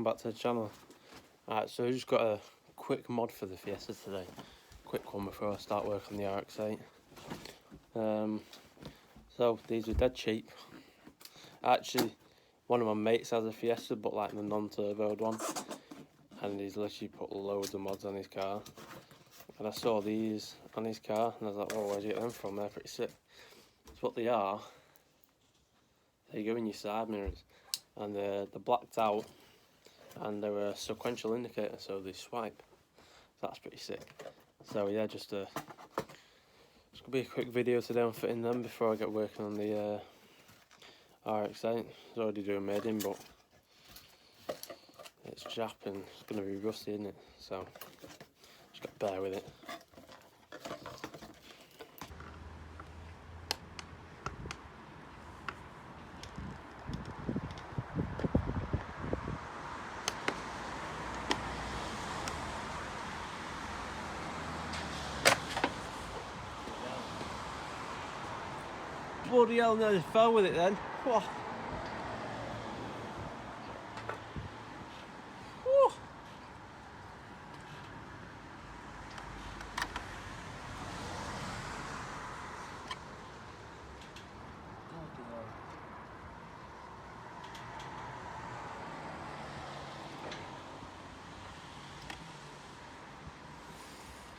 back to the channel. Alright, so I just got a quick mod for the Fiesta today. Quick one before I start work on the RX-8. So these were dead cheap. Actually, one of my mates has a Fiesta, but like the non-turboed one, and he's literally put loads of mods on his car. And I saw these on his car, and I was like, oh, where'd you get them from? They're pretty sick. So what they are, they go in your side mirrors, and they're blacked out, and they're a sequential indicator, so they swipe. So that's pretty sick. So yeah, just gonna be a quick video today on fitting them before I get working on the RX-8. It's already doing maiden, but it's Jap and it's gonna be rusty, isn't it? So just got to bear with it. Bloody hell, nearly fell with it then. Whoa. Whoa.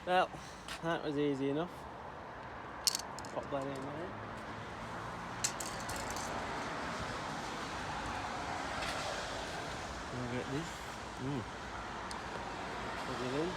Well, that was easy enough. Pop that in there. Look at this. Put it in.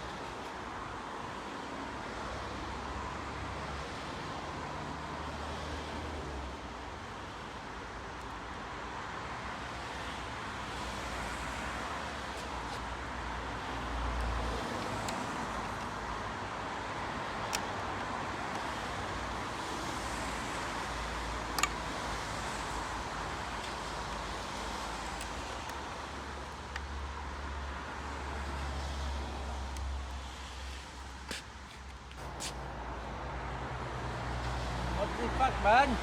What the fuck, man?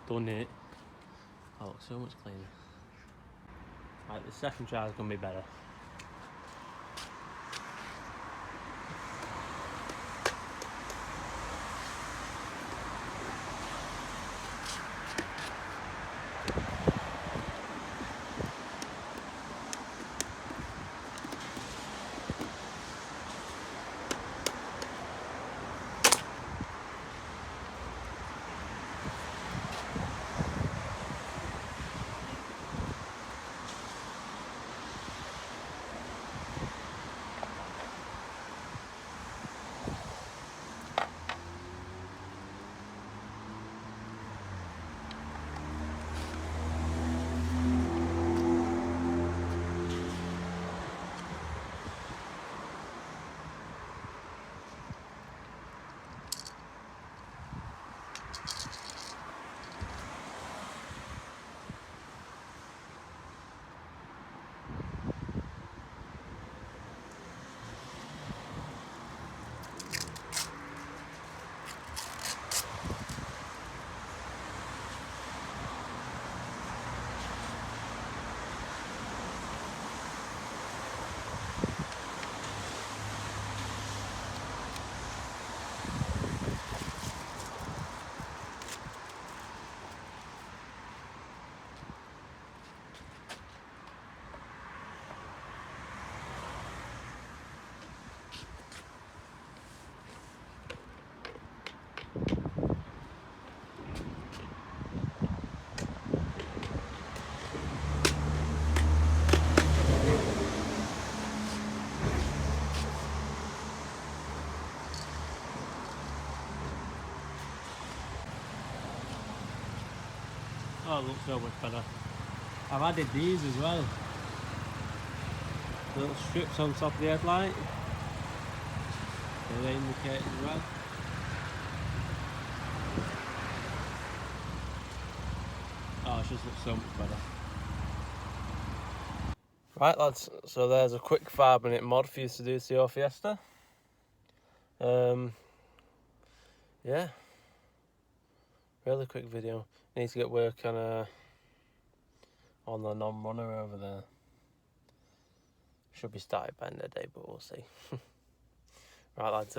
Done it. Oh, looks so much cleaner. Right, the second try is going to be better. Oh, it looks so much better. I've added these as well. Little strips on top of the headlight. They indicate as well. Oh, it just looks so much better. Right lads, so there's a quick 5-minute mod for you to do to your Fiesta. Yeah, really quick video. Need to get work on the non-runner over there. Should be started by the end of the day, but we'll see. Right lads,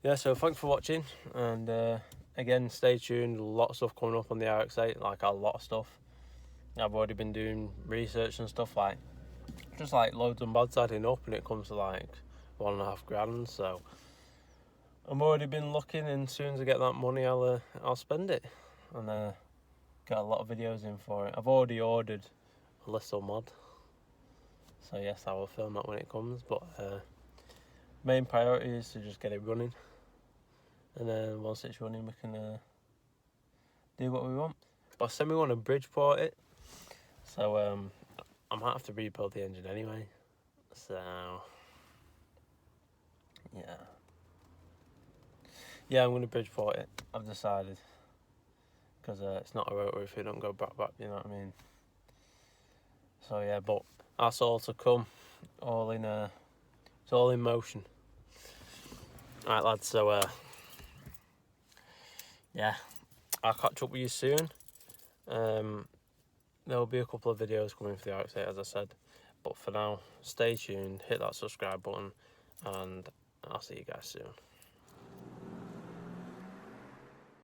yeah, so thanks for watching, and again, stay tuned. A lot of stuff coming up on the RX-8, like a lot of stuff. I've already been doing research and stuff, like just like loads of mods adding up, and it comes to like £1.5 grand. So I've already been looking, and as soon as I get that money, I'll spend it, and get a lot of videos in for it. I've already ordered a little mod, so yes, I will film that when it comes. But main priority is to just get it running, and then once it's running, we can do what we want. But I said we want to Bridgeport it, so I might have to rebuild the engine anyway. So yeah, I'm going to Bridgeport it. I've decided, because it's not a rotor if it don't go back, you know what I mean. So yeah, but that's all to come. It's all in motion. Alright lads, so yeah, I'll catch up with you soon. There'll be a couple of videos coming for the RX-8, as I said, but for now, stay tuned, hit that subscribe button, and I'll see you guys soon.